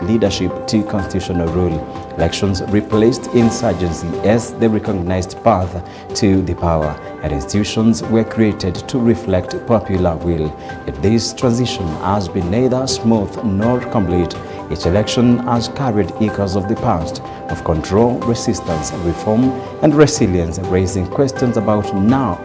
leadership to constitutional rule. Elections replaced insurgency as the recognized path to the power, and institutions were created to reflect popular will. Yet this transition has been neither smooth nor complete. Each election has carried echoes of the past, of control, resistance, reform, and resilience, raising questions about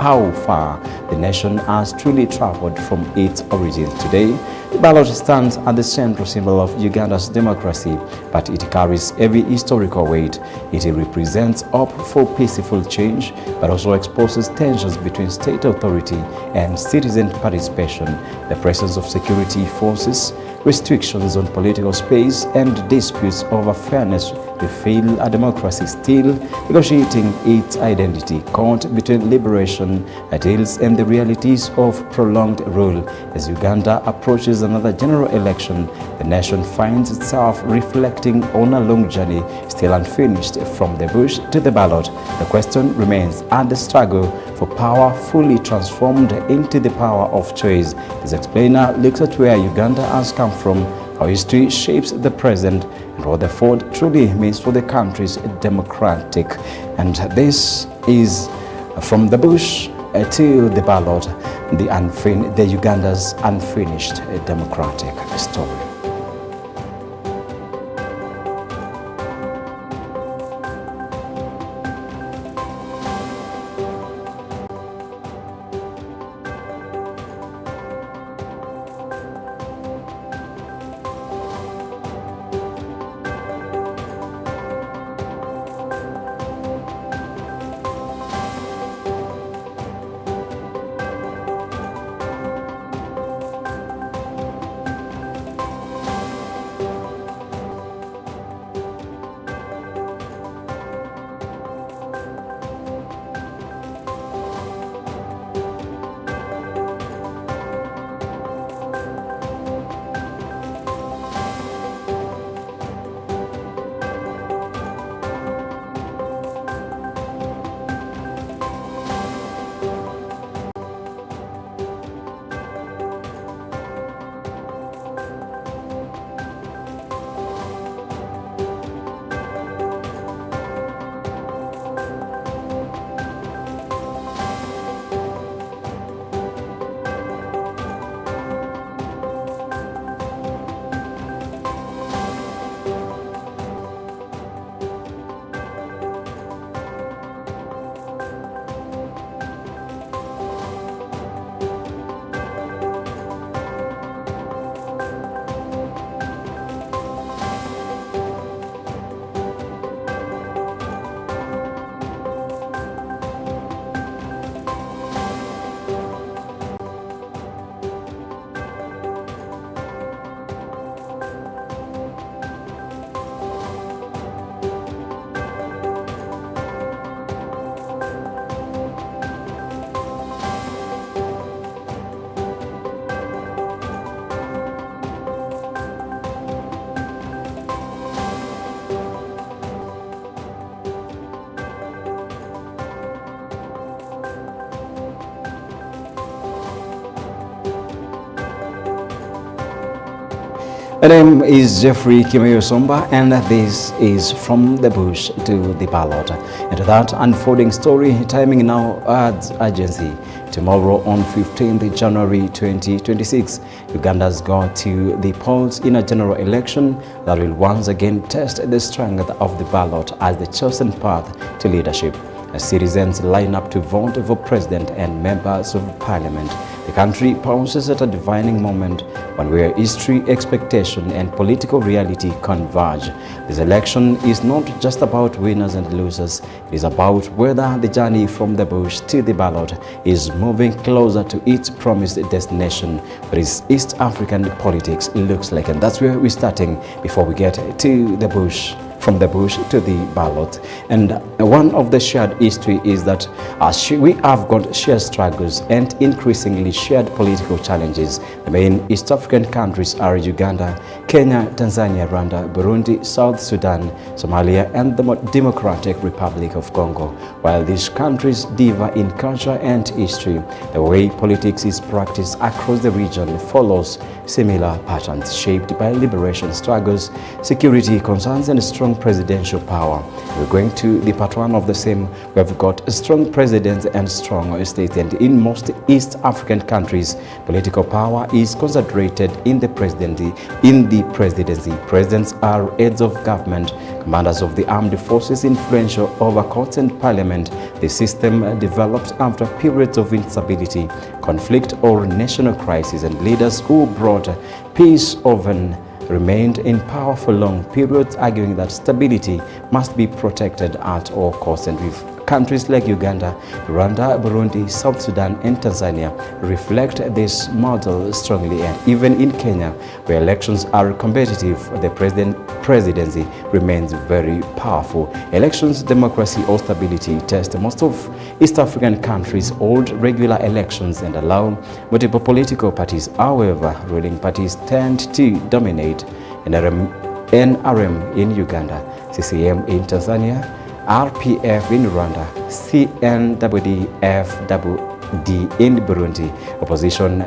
how far the nation has truly traveled from its origins. Today, the ballot stands at the central symbol of Uganda's democracy, but it carries heavy historical weight. It represents hope for peaceful change, but also exposes tensions between state authority and citizen participation. The presence of security forces, restrictions on political space, and disputes over fairness reveal a democracy still negotiating its identity, caught between liberation ideals and the realities of prolonged rule. As Uganda approaches another general election, the nation finds itself reflecting on a long journey still unfinished from the bush to the ballot. The question remains, are the struggle for power fully transformed into the power of choice? This explainer looks at where Uganda has come from, how history shapes the present, and what the forward truly means for the country's democratic. And this is From the Bush to the Ballot, the Uganda's unfinished democratic story. My name is Kimaiyu Somba, and this is From the Bush to the Ballot. And that unfolding story, timing now adds urgency. Tomorrow on 15th January 2026, Uganda's go to the polls in a general election that will once again test the strength of the ballot as the chosen path to leadership. As citizens line up to vote for president and members of parliament, the country pauses at a defining moment, one where history, expectation, and political reality converge. This election is not just about winners and losers. It is about whether the journey from the bush to the ballot is moving closer to its promised destination. What is East African politics looks like, and that's where we're starting before we get to the bush. From the bush to the ballot. And one of the shared history is that we have got shared struggles and increasingly shared political challenges. The main East African countries are Uganda, Kenya, Tanzania, Rwanda, Burundi, South Sudan, Somalia, and the Democratic Republic of Congo. While these countries differ in culture and history, the way politics is practiced across the region follows similar patterns shaped by liberation struggles, security concerns, and strong presidential power. We're going to the part one of the same. We have got strong presidents and strong states, and in most East African countries, political power is concentrated in the presidency. Presidents are heads of government, commanders of the armed forces, influential over courts and parliament. The system develops after periods of instability, conflict, or national crisis, and leaders who brought peace often remained in power for long periods, arguing that stability must be protected at all costs. And with countries like Uganda, Rwanda, Burundi, South Sudan, and Tanzania reflect this model strongly. And even in Kenya, where elections are competitive, the presidency remains very powerful. Elections, democracy, or stability test most of East African countries hold regular elections and allow multiple political parties. However, ruling parties tend to dominate. NRM in Uganda, CCM in Tanzania, RPF in Rwanda, CNDD-FDD in Burundi. Opposition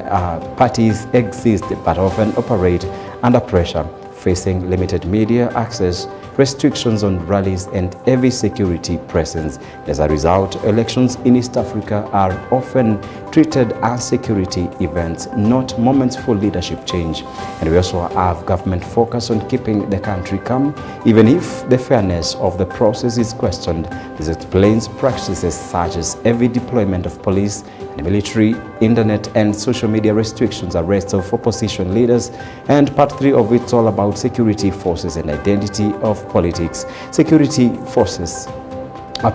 parties exist but often operate under pressure, facing limited media access, restrictions on rallies, and heavy security presence. As a result, elections in East Africa are often treated as security events, not moments for leadership change. And we also have government focus on keeping the country calm, even if the fairness of the process is questioned. This explains practices such as heavy deployment of police and military, internet and social media restrictions, arrests of opposition leaders, and part 3 of it's all about security forces and identity of politics. Security forces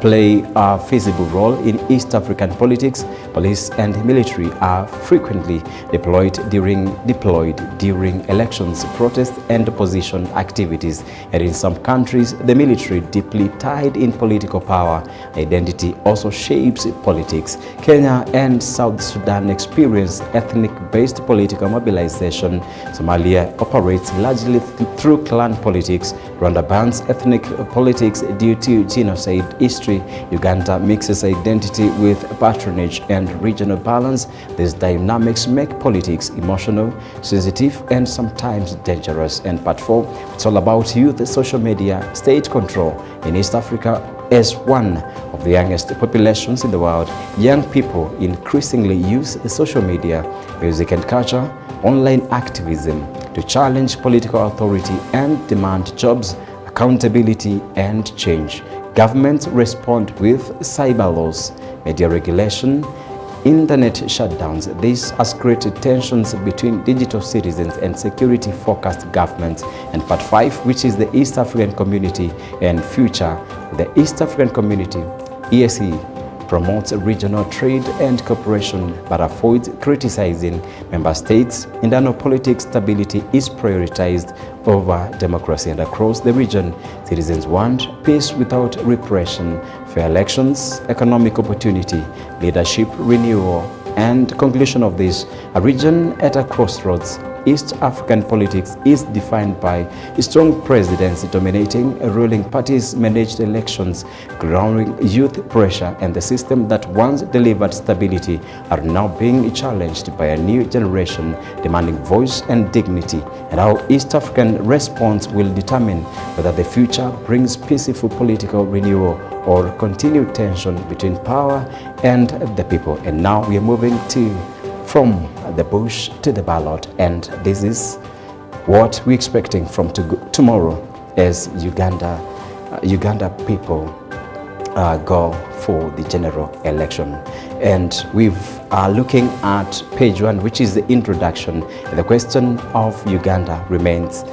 play a visible role in East African politics. Police and military are frequently deployed during elections, protests, and opposition activities. And in some countries, the military, deeply tied in political power, identity also shapes politics. Kenya and South Sudan experience ethnic-based political mobilization. Somalia operates largely through clan politics. Rwanda bans ethnic politics due to genocide history. Uganda mixes identity with patronage and regional balance. These dynamics make politics emotional, sensitive, and sometimes dangerous. And part 4, it's all about youth, social media, state control. In East Africa, as one of the youngest populations in the world, young people increasingly use social media, music and culture, online activism to challenge political authority and demand jobs, accountability, and change. Governments respond with cyber laws, media regulation, internet shutdowns. This has created tensions between digital citizens and security-focused governments. And part 5, which is the East African Community and Future. The East African Community, EAC, promotes regional trade and cooperation but avoids criticizing member states. Internal politics stability is prioritized over democracy, and across the region, citizens want peace without repression, fair elections, economic opportunity, leadership renewal, and conclusion of this, a region at a crossroads. East African politics is defined by strong presidents dominating ruling parties, managed elections, growing youth pressure, and the system that once delivered stability are now being challenged by a new generation demanding voice and dignity. And how East African response will determine whether the future brings peaceful political renewal or continued tension between power and the people. And now we are moving from the bush to the ballot, and this is what we're expecting from tomorrow as Uganda people go for the general election. And we are looking at page 1, which is the introduction. The question of Uganda remains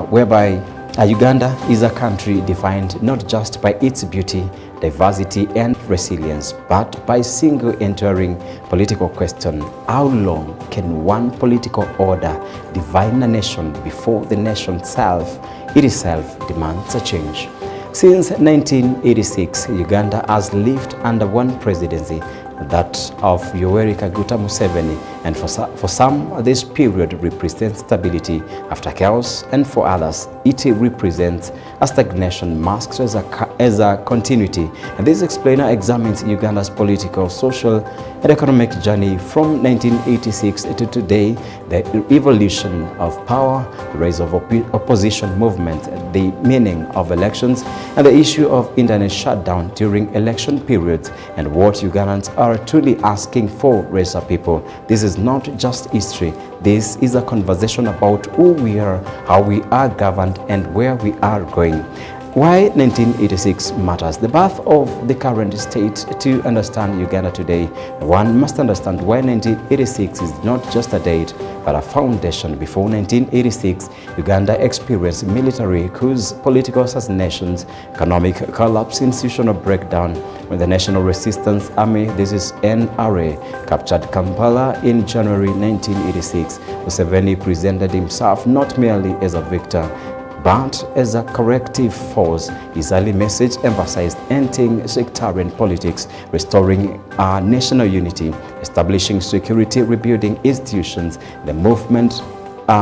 whereby Uganda is a country defined not just by its beauty, diversity, and resilience, but by single enduring political question: how long can one political order divide a nation before the nation itself demands a change? Since 1986, Uganda has lived under one presidency, that of Yoweri Kaguta Museveni, And for some, this period represents stability after chaos, and for others, it represents a stagnation masked as a continuity. And this explainer examines Uganda's political, social, and economic journey from 1986 to today, the evolution of power, the rise of opposition movement, the meaning of elections, and the issue of internet shutdown during election periods, and what Ugandans are truly asking for as a people. This is not just history. This is a conversation about who we are, how we are governed, and where we are going. Why 1986 matters. The birth of the current state. To understand Uganda today, one must understand why 1986 is not just a date, but a foundation. Before 1986, Uganda experienced military coups, political assassinations, economic collapse, institutional breakdown. When the National Resistance Army, this is NRA, captured Kampala in January 1986, Museveni presented himself not merely as a victor, but as a corrective force. His early message emphasized ending sectarian politics, restoring our national unity, establishing security, rebuilding institutions. The movement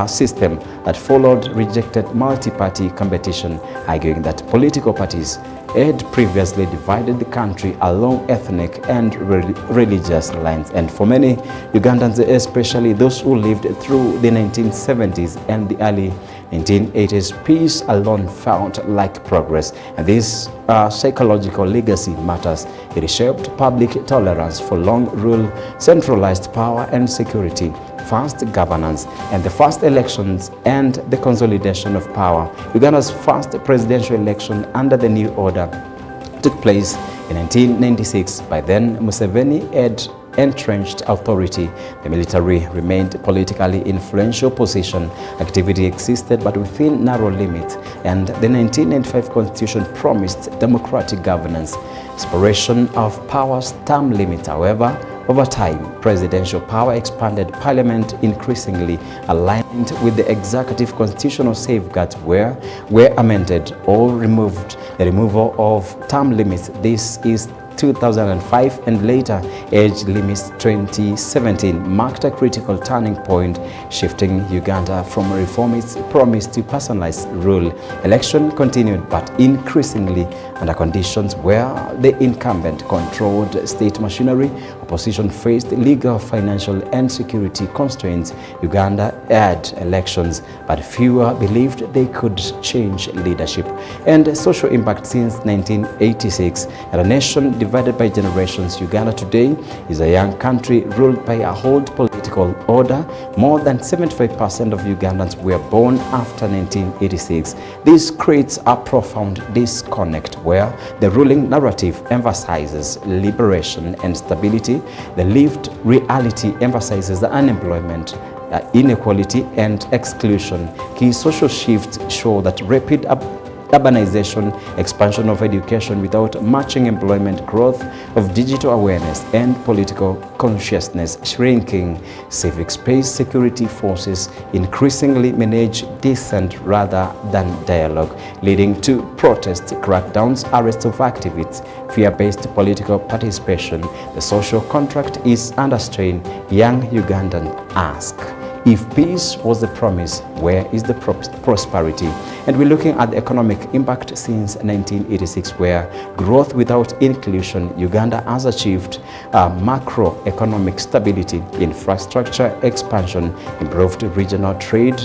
system that followed rejected multi-party competition, arguing that political parties had previously divided the country along ethnic and religious lines. And for many Ugandans, especially those who lived through the 1970s and the early 1980s, peace alone felt like progress. And this psychological legacy matters. It reshaped public tolerance for long rule, centralized power and security, fast governance, and the first elections and the consolidation of power. Uganda's first presidential election under the new order took place in 1996. By then, Museveni had entrenched authority. The military remained politically influential position. Activity existed, but within narrow limits, and the 1995 constitution promised democratic governance. Separation of powers, term limit, however, over time, presidential power expanded, parliament increasingly aligned with the executive. Constitutional safeguards were amended or removed. The removal of term limits, this is 2005, and later age limits 2017, marked a critical turning point, shifting Uganda from a reformist promise to personalized rule. Election continued, but increasingly under conditions where the incumbent controlled state machinery. Opposition faced legal, financial, and security constraints. Uganda had elections, but fewer believed they could change leadership. And social impact since 1986, and a nation divided by generations. Uganda today is a young country ruled by a old political order. More than 75% of Ugandans were born after 1986. This creates a profound disconnect where the ruling narrative emphasizes liberation and stability. The lived reality emphasizes the unemployment, inequality, and exclusion. Key social shifts show that rapid urbanization, expansion of education without matching employment, growth of digital awareness and political consciousness, shrinking civic space, security forces increasingly manage dissent rather than dialogue, leading to protests, crackdowns, arrests of activists, fear-based political participation. The social contract is under strain. Young Ugandans ask, if peace was the promise, where is the prosperity? And we're looking at the economic impact since 1986, where growth without inclusion. Uganda has achieved macroeconomic stability, infrastructure expansion, improved regional trade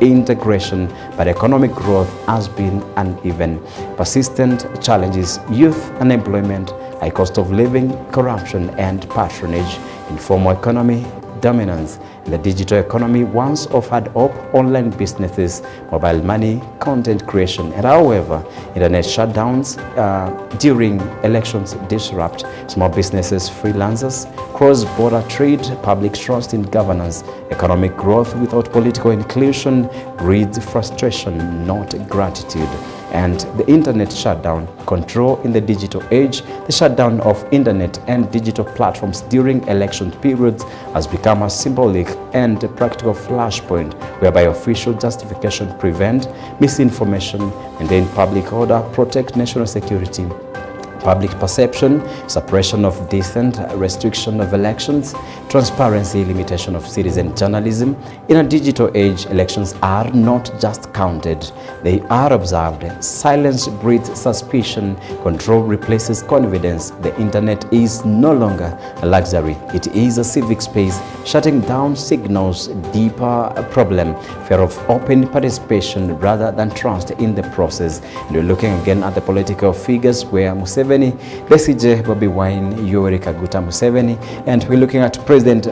integration, but economic growth has been uneven. Persistent challenges: youth unemployment, high cost of living, corruption, and patronage. Informal economy dominance. In the digital economy once offered up online businesses, mobile money, content creation, and however, internet shutdowns during elections disrupt small businesses, freelancers, cross-border trade, public trust in governance. Economic growth without political inclusion breeds frustration, not gratitude. And the internet shutdown, control in the digital age. The shutdown of internet and digital platforms during election periods has become a symbolic and a practical flashpoint whereby official justification prevent misinformation, maintain public order, protect national security, public perception, suppression of dissent, restriction of elections, transparency, limitation of citizen journalism. In a digital age, elections are not just counted, they are observed. Silence breeds suspicion, control replaces confidence. The internet is no longer a luxury, it is a civic space. Shutting down signals deeper problem, fear of open participation rather than trust in the process. And we're looking again at the political figures where Museveni, Besigye, Bobi Wine, Yoweri Kaguta Museveni, and we're looking at President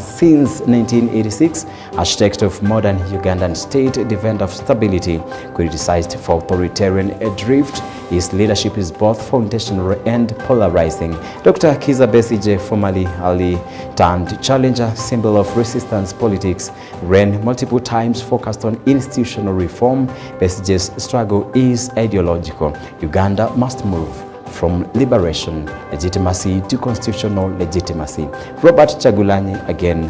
since 1986, architect of modern Ugandan state, defender of stability, criticized for authoritarian drift. His leadership is both foundational and polarizing. Dr. Kizza Besigye, formerly Ali turned challenger, symbol of resistance politics, ran multiple times, focused on institutional reform. Besigye's struggle is ideological. Uganda must move from liberation legitimacy to constitutional legitimacy. Robert Kyagulanyi, again,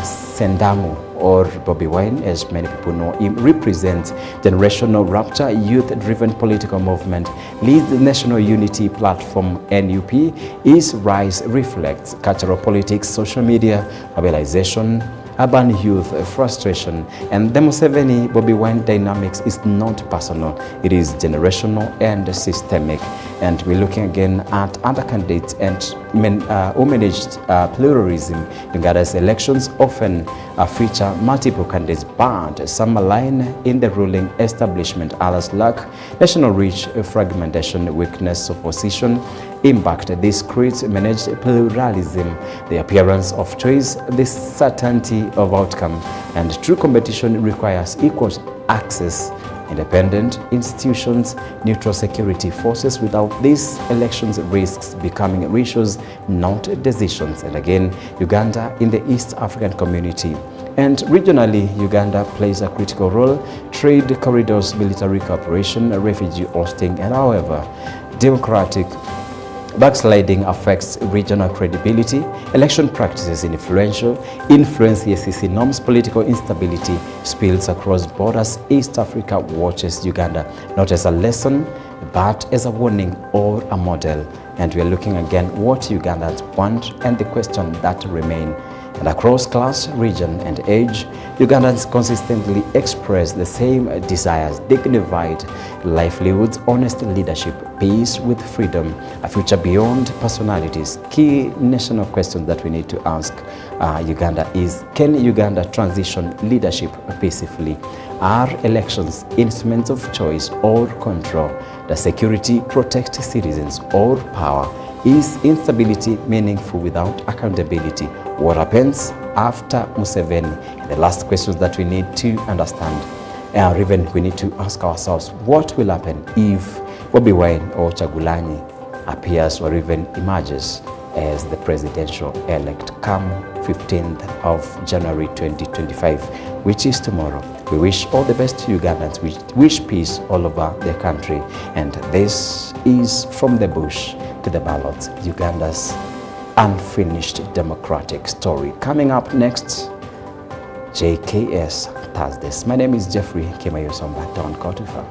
Sendamu, or Bobi Wine, as many people know him, represents generational rupture, youth-driven political movement, leads the National Unity Platform NUP. His rise reflects cultural politics, social media, mobilization, urban youth frustration, and the Museveni-Bobi Wine dynamics is not personal, it is generational and systemic. And we're looking again at other candidates and who managed pluralism. Uganda'S elections often feature multiple candidates, but some align in the ruling establishment, others lack. National reach, fragmentation, weakness of position, impact. This creates managed pluralism, the appearance of choice, the certainty of outcome, and true competition requires equal access, independent institutions, neutral security forces. Without these, elections risks becoming rituals, not decisions. And again, Uganda in the East African community. And regionally, Uganda plays a critical role: trade corridors, military cooperation, refugee hosting, and however, democratic backsliding affects regional credibility. Election practices influence EACC norms. Political instability spills across borders. East Africa watches Uganda not as a lesson, but as a warning or a model. And we are looking again what Ugandans want and the questions that remain. And across class, region, and age, Ugandans consistently express the same desires: dignified livelihoods, honest leadership, peace with freedom, a future beyond personalities. Key national question that we need to ask Uganda is, can Uganda transition leadership peacefully? Are elections instruments of choice or control? Does security protect citizens or power? Is instability meaningful without accountability? What happens after Museveni? The last question that we need to understand, or even we need to ask ourselves, what will happen if Bobi Wine or Kyagulanyi appears or even emerges as the presidential elect come 15th of January 2025, which is tomorrow? We wish all the best to Ugandans. We wish peace all over the country. And this is From the Bush to the Ballot, Uganda's unfinished democratic story. Coming up next, JKS Thursdays. My name is Jeffrey Kimaiyu Somba. Don't go too far.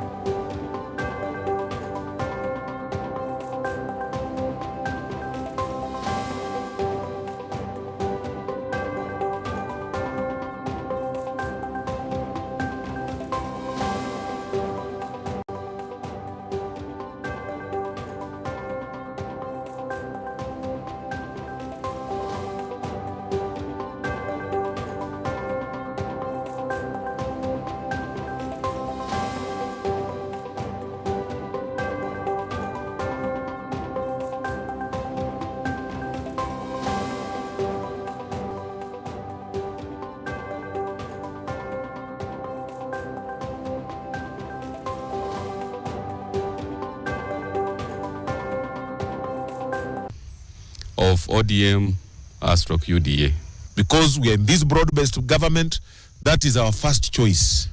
Of ODM/UDA. Because we are in this broad-based government, that is our first choice,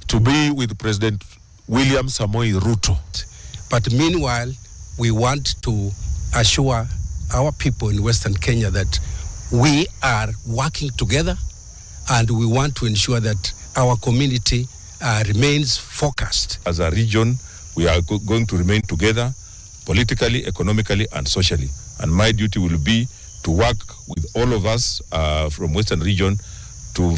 to be with President William Samoei Ruto. But meanwhile, we want to assure our people in Western Kenya that we are working together, and we want to ensure that our community remains focused. As a region, we are going to remain together politically, economically, and socially. And my duty will be to work with all of us from Western region to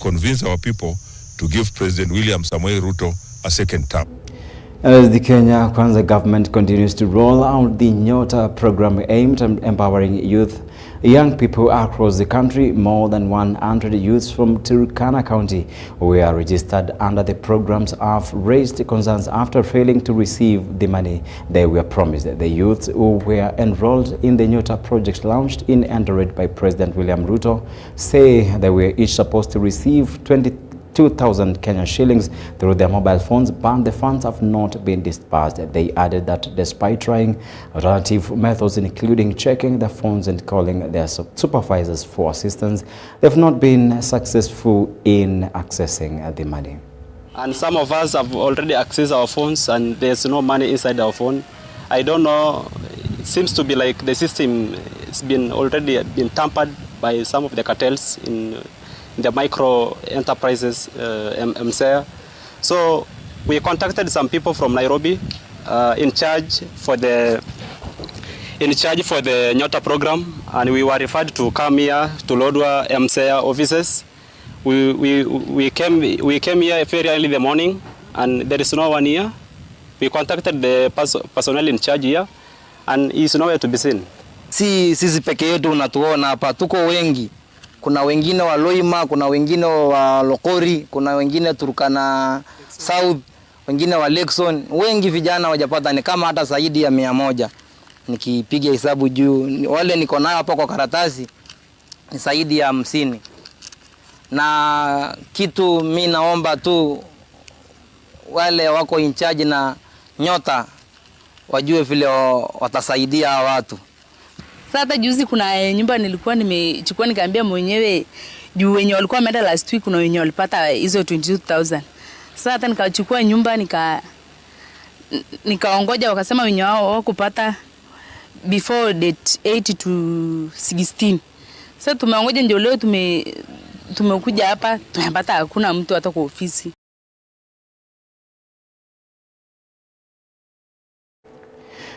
convince our people to give President William Samoei Ruto a second term. As the Kenya Kwanza government continues to roll out the Nyota program aimed at empowering young people across the country, more than 100 youths from Turkana County were registered under the programs have raised concerns after failing to receive the money they were promised. The youths who were enrolled in the Nyota project launched in Eldoret by President William Ruto say they were each supposed to receive 22,000 Kenyan shillings through their mobile phones, but the funds have not been disbursed. They added that despite trying alternative methods, including checking their phones and calling their supervisors for assistance, they have not been successful in accessing the money. And some of us have already accessed our phones and there's no money inside our phone. I don't know, it seems to be like the system has already been tampered by some of the cartels in the micro enterprises MCEA. So we contacted some people from Nairobi in charge for the Nyota program, and we were referred to come here to Lodwar MCEA offices. We came here very early in the morning, and there is no one here. We contacted the personnel in charge here, and he is nowhere to be seen. Sisi peke yetu unatuona hapa, tuko wengi. Kuna wengine wa Loima, kuna wengine wa Lokori, kuna wengine Turkana South, wengine wa Lexon. Wengi vijana wajapata, ni kama hata zaidi ya 100. Nikipiga hesabu juu, wale niko nayo hapa kwa karatasi ni zaidi ya 50. Na kitu mimi naomba tu wale wako in charge na Nyota wajue vile watasaidia watu. Sasa juzi kuna nyumba nilikuwa nimechukua nikaambia mwenyewe juu wenye walikuwa wameenda last week kuna wenye walipata hizo 22,000. Sasa hata nikachukua nyumba nikaongoja wakasema wenye wao kupata before date 8 to 16. Sasa tumeongoja ndio leo tumekuja hapa tumepata hakuna mtu hata kwa ofisi.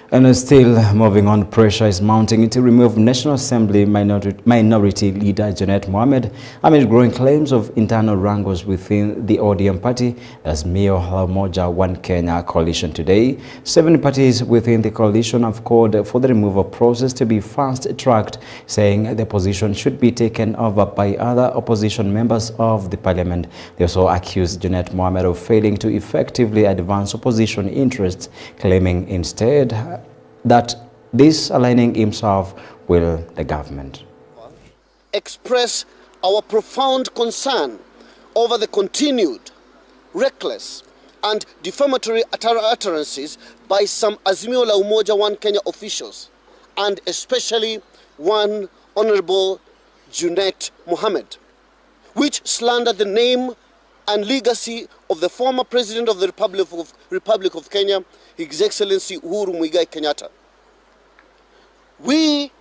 And still moving on, pressure is mounting to remove National Assembly Minority Leader Janet Mohamed amid growing claims of internal wrangles within the ODM party as Mio Halmoja One Kenya coalition today. 7 parties within the coalition have called for the removal process to be fast-tracked, saying the position should be taken over by other opposition members of the parliament. They also accused Janet Mohamed of failing to effectively advance opposition interests, claiming instead that this aligning himself with the government. Express our profound concern over the continued reckless and defamatory utterances by some Azimio la Umoja One Kenya officials, and especially one Honorable Janet Mohamed, which slander the name and legacy of the former President of the Republic of Kenya, His Excellency Uhuru Muigai Kenyatta. We,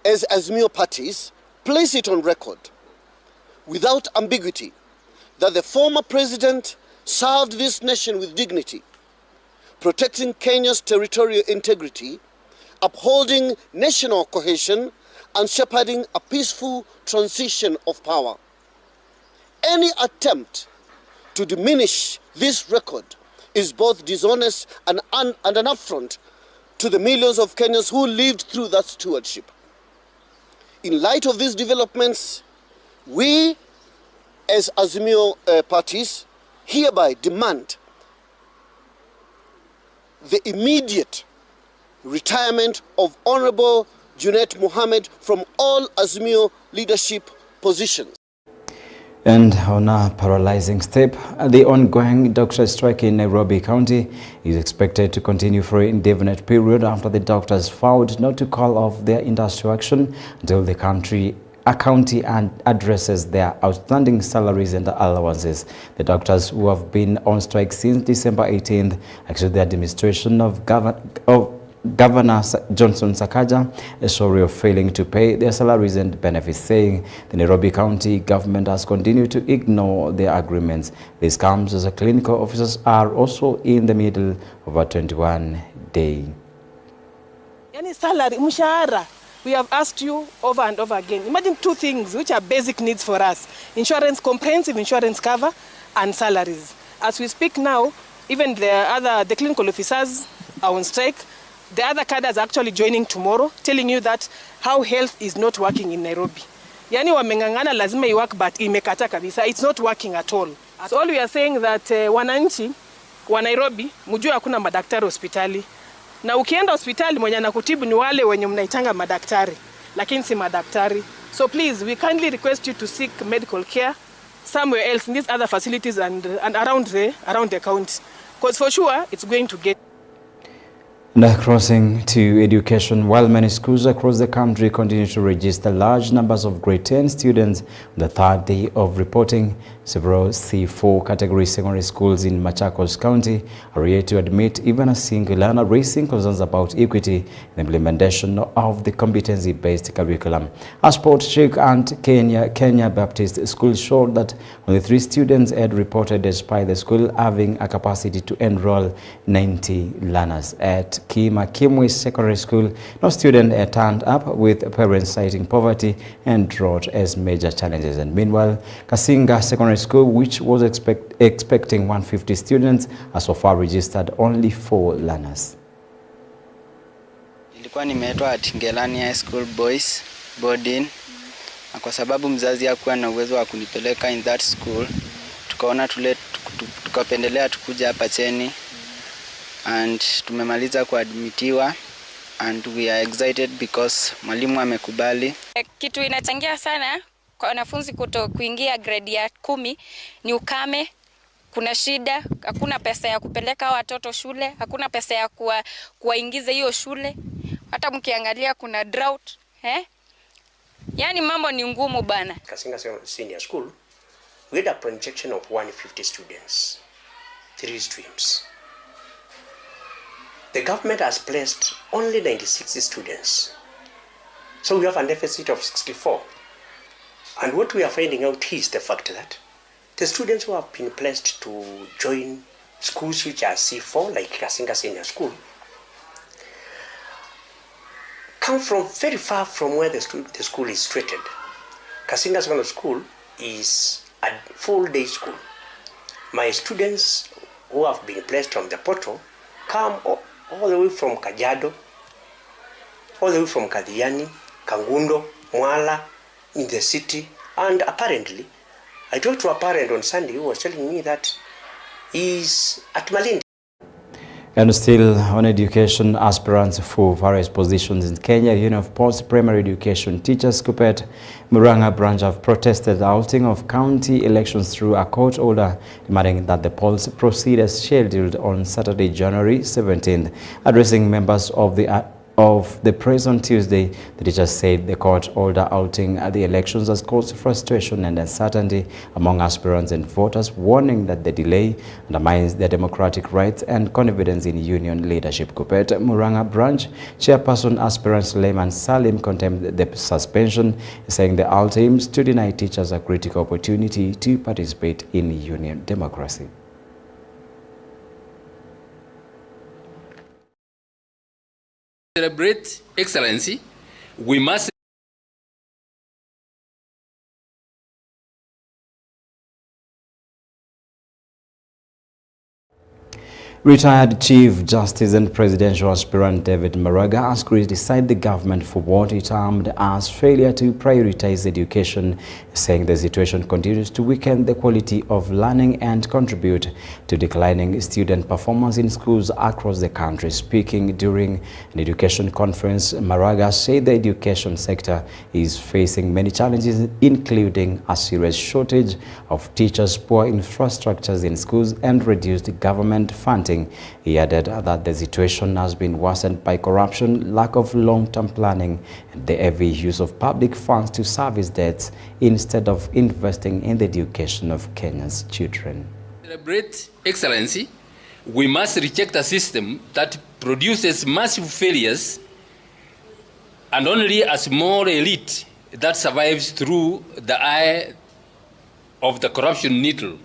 as Azimio parties, place it on record, without ambiguity, that the former President served this nation with dignity, protecting Kenya's territorial integrity, upholding national cohesion, and shepherding a peaceful transition of power. Any attempt to diminish this record is both dishonest and an affront to the millions of Kenyans who lived through that stewardship. In light of these developments, we as Azimio parties hereby demand the immediate retirement of Honorable Janet Mohamed from all Azimio leadership positions. And on a paralyzing step, the ongoing doctor strike in Nairobi County is expected to continue for an indefinite period after the doctors vowed not to call off their industrial action until the county addresses their outstanding salaries and allowances. The doctors, who have been on strike since December 18th, accused the administration of Governor Johnson Sakaja is sorry of failing to pay their salaries and benefits, saying the Nairobi County government has continued to ignore their agreements. This comes as clinical officers are also in the middle of a 21 day. Any salary, mshahara, we have asked you over and over again. Imagine two things which are basic needs for us: insurance, comprehensive insurance cover, and salaries. As we speak now, even the clinical officers are on strike. The other cadres are actually joining tomorrow, telling you that how health is not working in Nairobi. Yani wamengangana lazima iwork, but imekata kabisa. It's not working at all. So all we are saying that wananchi wa Nairobi, mjue hakuna madaktari hospitali. Na ukienda hospitali mwenye anakutibu ni wale wenye mnaitanga madaktari, lakini si madaktari. So please, we kindly request you to seek medical care somewhere else in these other facilities and around the county. Because for sure, it's going to get. Now crossing to education, while many schools across the country continue to register large numbers of grade 10 students on the third day of reporting, several C4 category secondary schools in Machakos County are yet to admit even a single learner, raising concerns about equity in the implementation of the competency-based curriculum. A sport check and Kenya Baptist School showed that only 3 students had reported, despite the school having a capacity to enroll 90 learners. At Kimaiyu Secondary School, no student turned up, with parents citing poverty and drought as major challenges. And meanwhile, Kasinga Secondary School, which was expecting 150 students, has so far registered only 4 learners. Nilikuwa nimeitwa at Ngelani High School Boys Boarding, na kwa sababu mzazi hakuwa na uwezo wa kunipeleka in that school, tukaona tukapendelea tukuja hapa cheni, and tumemaliza kuadmitiwa, and we are excited because mwalimu amekubali. Kitu inachangia sana kwa wanafunzi kuingia grade ya 10 ni ukame. Kuna shida, hakuna pesa ya kupeleka watoto shule, hakuna pesa ya kuwaingiza hiyo shule. Hata mkiangalia kuna drought, yani mambo ni ngumu bana. Kasinga Senior School, we had a projection of 150 students, 3 streams. The government has placed only 96 students. So we have a deficit of 64. And what we are finding out is the fact that the students who have been placed to join schools which are C4, like Kasinga Senior School, come from very far from where the school is situated. Kasinga Senior School is a full-day school. My students who have been placed on the portal come all the way from Kajiado, all the way from Kadhiani, Kangundo, Mwala, in the city. And apparently, I talked to a parent on Sunday who was telling me that he's at Malindi. And still on education, aspirants for various positions in Kenya Union of Post-Primary Education Teachers Kupet Murang'a branch have protested the halting of county elections through a court order demanding that the polls proceed as scheduled on Saturday, January 17th. Addressing members of the press on Tuesday, the teachers said the court order halting the elections has caused frustration and uncertainty among aspirants and voters, warning that the delay undermines their democratic rights and confidence in union leadership. Kupet Murang'a branch chairperson aspirant Suleiman Salim condemned the suspension, saying the halt aims to deny teachers a critical opportunity to participate in union democracy. Celebrate excellency, we must Retired Chief Justice and Presidential Aspirant David Maraga has criticized the government for what he termed as failure to prioritize education, saying the situation continues to weaken the quality of learning and contribute to declining student performance in schools across the country. Speaking during an education conference, Maraga said the education sector is facing many challenges, including a serious shortage of teachers, poor infrastructures in schools, and reduced government funding. He added that the situation has been worsened by corruption, lack of long-term planning, and the heavy use of public funds to service debts instead of investing in the education of Kenya's children. Celebrate excellency, we must reject a system that produces massive failures and only a small elite that survives through the eye of the corruption needle.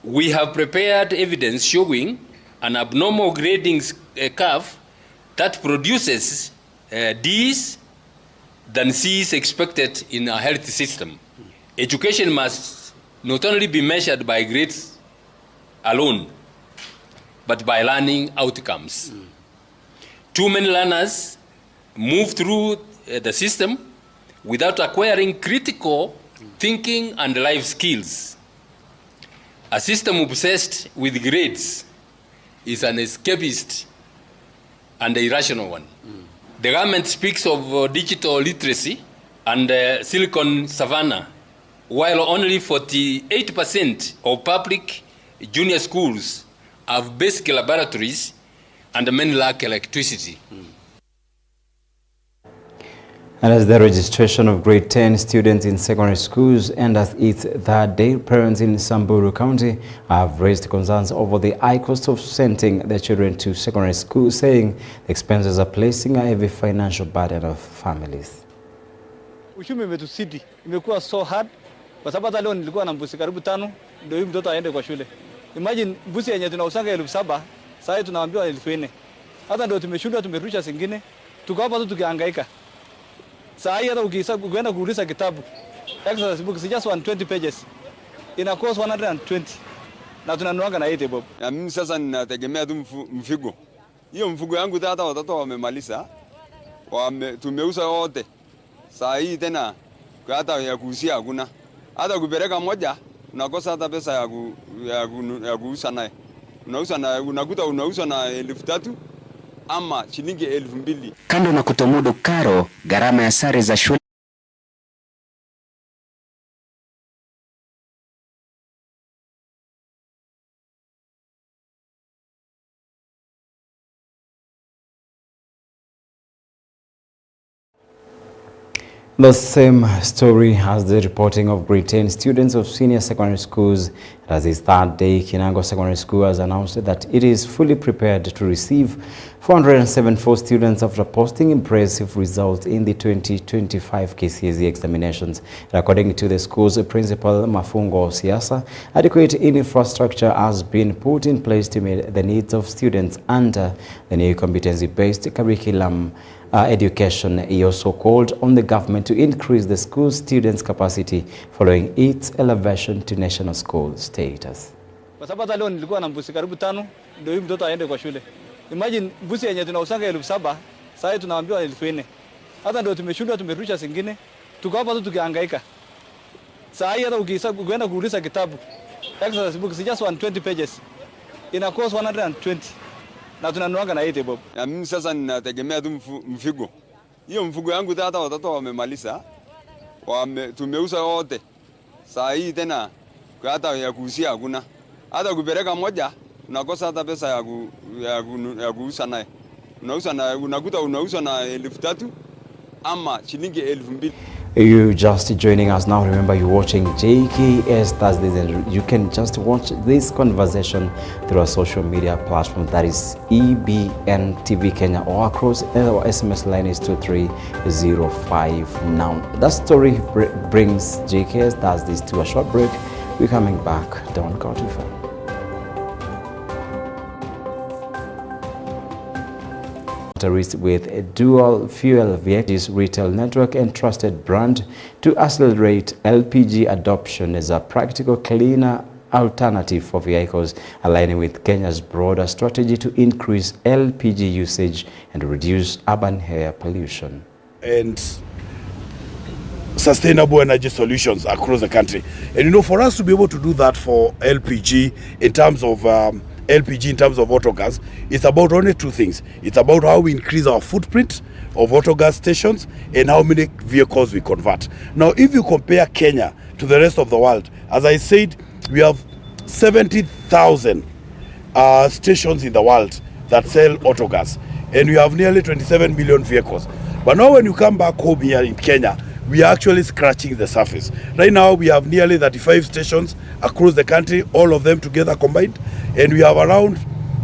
We have prepared evidence showing an abnormal grading curve that produces D's than C's expected in a health system. Education must not only be measured by grades alone, but by learning outcomes. Too many learners move through the system without acquiring critical thinking and life skills. A system obsessed with grades is an escapist and irrational one. The government speaks of digital literacy and Silicon Savannah, while only 48% of public junior schools have basic laboratories and many lack electricity. And as the registration of grade 10 students in secondary schools enters its third day, parents in Samburu County have raised concerns over the high cost of sending their children to secondary school, saying the expenses are placing a heavy financial burden of families. Uchumi umetuzidi, imekuwa so hard kwa sababu hata leo nilikuwa na mbuzi karibu 5 ndio huyu mtoto aende kwa shule. Imagine mbuzi yenye tunausanga 7,000, sasa hivi tunaambiwa 4,000. Hata ndio tumeshindwa, tumerusha zingine. Tuko hapa tu tukihangaika. Sasa hata ukienda kuuliza kitabu exercise book is just 120 pages. Ina cost 120. Na tunanuanga na 80 bob. Na mimi sasa ninategemea tu mfigo. Hiyo mfugo yangu hata watoto wamemaliza. Tumeuza wote. Sasa hii tena hata ya kuusia hakuna. Hata kupeleka moja unakosa hata pesa ya kuuza naye. Unakuta unauza na 3,000 ama shilingi 2,000. Kando na kutomudu karo, gharama ya sare za shule The same story as the reporting of grade 10 students of senior secondary schools. As its third day, Kinango Secondary School has announced that it is fully prepared to receive 474 students after posting impressive results in the 2025 KCSE examinations. According to the school's principal, Mafungo Siasa, adequate infrastructure has been put in place to meet the needs of students under the new competency-based curriculum education. He also called on the government to increase the school students' capacity following its elevation to national school status. Kwa sababu hata leo nilikuwa na mbuzi karibu 5 ndio huyu mtoto aende kwa shule. Imagine mbuzi yenye tunausanga 7,000, sasa hivi tunaambiwa 4,000. Hata ndio tumeshindwa, tumerusha zingine. Tuko hapa tu tukihangaika. Sasa hata ukienda kuuliza kitabu exercise book is just 120 pages. Ina cost 120. Na tunanuanga na 80 bob. Na mimi sasa ninategemea tu mfigo. Hiyo mfugo yangu hata watoto wamemaliza. Tumeuza wote. Sasa hii tena hata ya kuusia hakuna. Hata kupeleka moja unakosa hata pesa ya kuuza naye. Unakuta unauza na 3,000 ama shilingi 2,000. You just joining us now, remember you're watching JKS Thursdays and you can just watch this conversation through our social media platform, that is EBN TV Kenya, or across our SMS line is 2305 now. That story brings JKS Thursdays to a short break. We're coming back, don't go too far. With a dual fuel vehicles retail network and trusted brand to accelerate LPG adoption as a practical, cleaner alternative for vehicles, aligning with Kenya's broader strategy to increase LPG usage and reduce urban air pollution. And sustainable energy solutions across the country. And you know, for us to be able to do that for LPG in terms of autogas, it's about only two things. It's about how we increase our footprint of autogas stations and how many vehicles we convert. Now, if you compare Kenya to the rest of the world, as I said, we have 70,000 stations in the world that sell autogas, and we have nearly 27 million vehicles. But now when you come back home here in Kenya, we are actually scratching the surface. Right now, we have nearly 35 stations across the country, all of them together combined, and we have around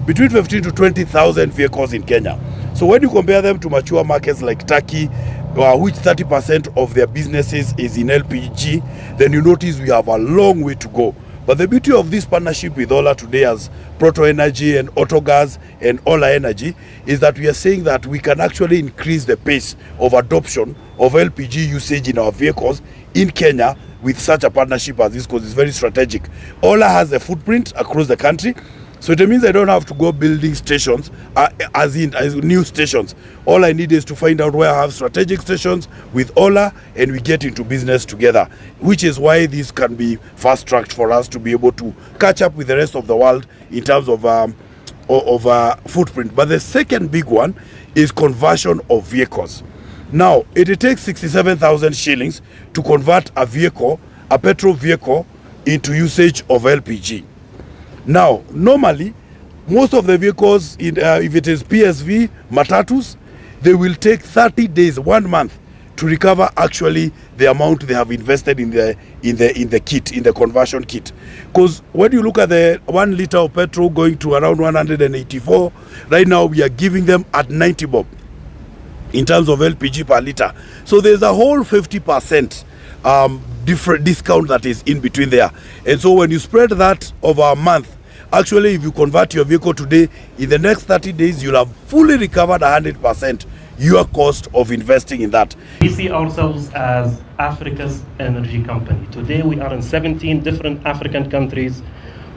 between 15 to 20,000 vehicles in Kenya. So when you compare them to mature markets like Turkey, which 30% of their businesses is in LPG, then you notice we have a long way to go But the beauty of this partnership with Ola today as Proto Energy and Autogas and Ola Energy is that we are saying that we can actually increase the pace of adoption of LPG usage in our vehicles in Kenya with such a partnership as this, because it's very strategic. Ola has a footprint across the country, so it means I don't have to go building stations as new stations. All I need is to find out where I have strategic stations with Ola, and we get into business together, which is why this can be fast-tracked for us to be able to catch up with the rest of the world in terms of footprint. But the second big one is conversion of vehicles. Now, it takes 67,000 shillings to convert a vehicle, a petrol vehicle, into usage of LPG. Now, normally, most of the vehicles, if it is PSV, Matatus, they will take 30 days, 1 month, to recover actually the amount they have invested in the kit, in the conversion kit. Because when you look at the 1 liter of petrol going to around 184, right now we are giving them at 90 bob in terms of LPG per liter. So there's a whole 50% different discount that is in between there. And so when you spread that over a month, actually if you convert your vehicle today, in the next 30 days you'll have fully recovered 100% your cost of investing in that. We see ourselves as Africa's energy company. Today we are in 17 different African countries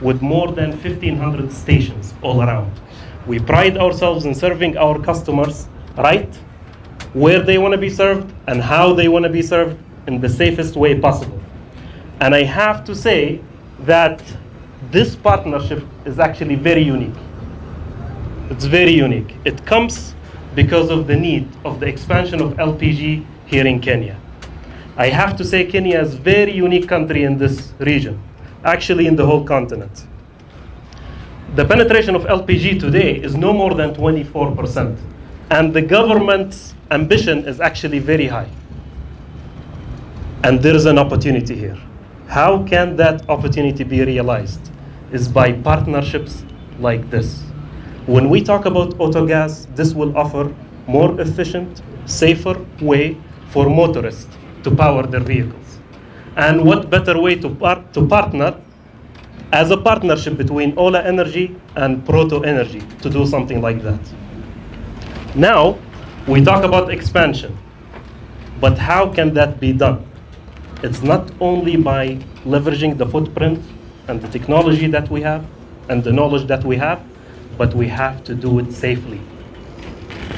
with more than 1,500 stations all around. We pride ourselves in serving our customers right where they want to be served and how they want to be served in the safest way possible. And I have to say that this partnership is actually very unique. It's very unique. It comes because of the need of the expansion of LPG here in Kenya. I have to say Kenya is a very unique country in this region, actually in the whole continent. The penetration of LPG today is no more than 24%, and the government's ambition is actually very high. And there is an opportunity here. How can that opportunity be realized? Is by partnerships like this. When we talk about Autogas, this will offer more efficient, safer way for motorists to power their vehicles. And what better way to partner as a partnership between Ola Energy and Proto Energy to do something like that. Now, we talk about expansion, but how can that be done? It's not only by leveraging the footprint and the technology that we have and the knowledge that we have, but we have to do it safely.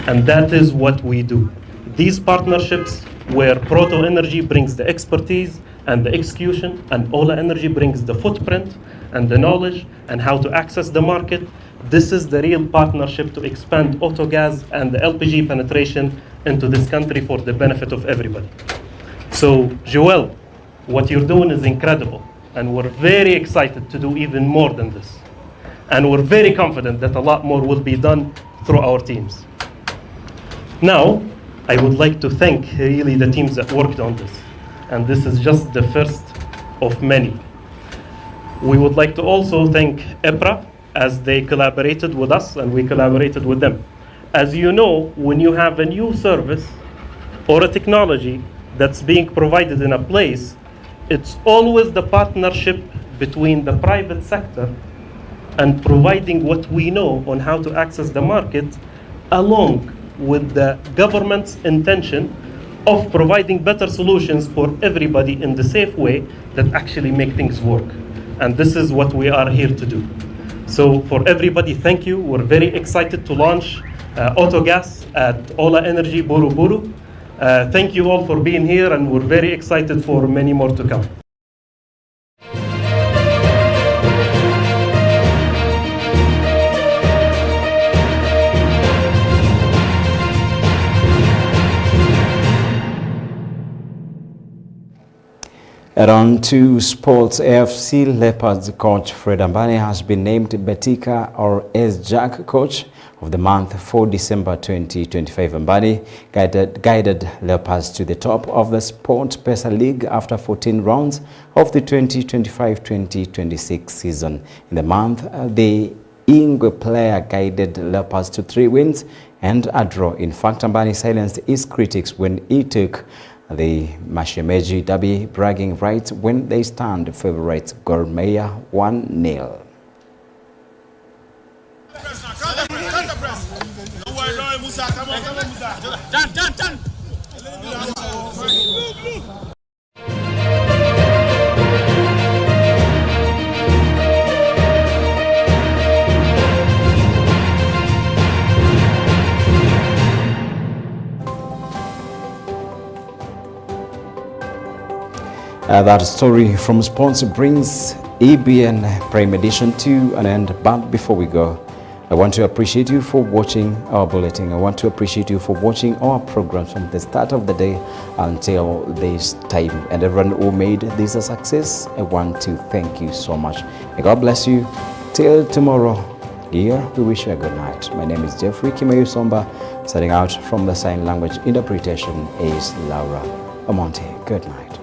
And that is what we do. These partnerships where Proto Energy brings the expertise and the execution, and Ola Energy brings the footprint and the knowledge and how to access the market, this is the real partnership to expand Autogas and the LPG penetration into this country for the benefit of everybody. So, Joel, what you're doing is incredible, and we're very excited to do even more than this. And we're very confident that a lot more will be done through our teams. Now, I would like to thank really the teams that worked on this. And this is just the first of many. We would like to also thank EPRA as they collaborated with us and we collaborated with them. As you know, when you have a new service or a technology that's being provided in a place, it's always the partnership between the private sector and providing what we know on how to access the market, along with the government's intention of providing better solutions for everybody in the safe way that actually make things work. And this is what we are here to do. So for everybody, thank you. We're very excited to launch Autogas at Ola Energy Buru Buru. Thank you all for being here, and we're very excited for many more to come. And on to sports. AFC Leopards coach Fred Ambani has been named Betika or S-Jack coach of the month for December 2025. Ambani guided Leopards to the top of the Sport Pesa League after 14 rounds of the 2025-2026 season. In the month, the Ingwe player guided Leopards to 3 wins and a draw. In fact, Ambani silenced his critics when he took The Mashemeji Derby bragging rights when they stand favourites Gor Mahia 1-0. That story from sponsor brings EBN Prime Edition to an end. But before we go, I want to appreciate you for watching our bulletin. I want to appreciate you for watching our programs from the start of the day until this time. And everyone who made this a success, I want to thank you so much. May God bless you. Till tomorrow, here we wish you a good night. My name is Jeffrey Kimaiyu Somba. Signing out from the sign language interpretation is Laura Amonte. Good night.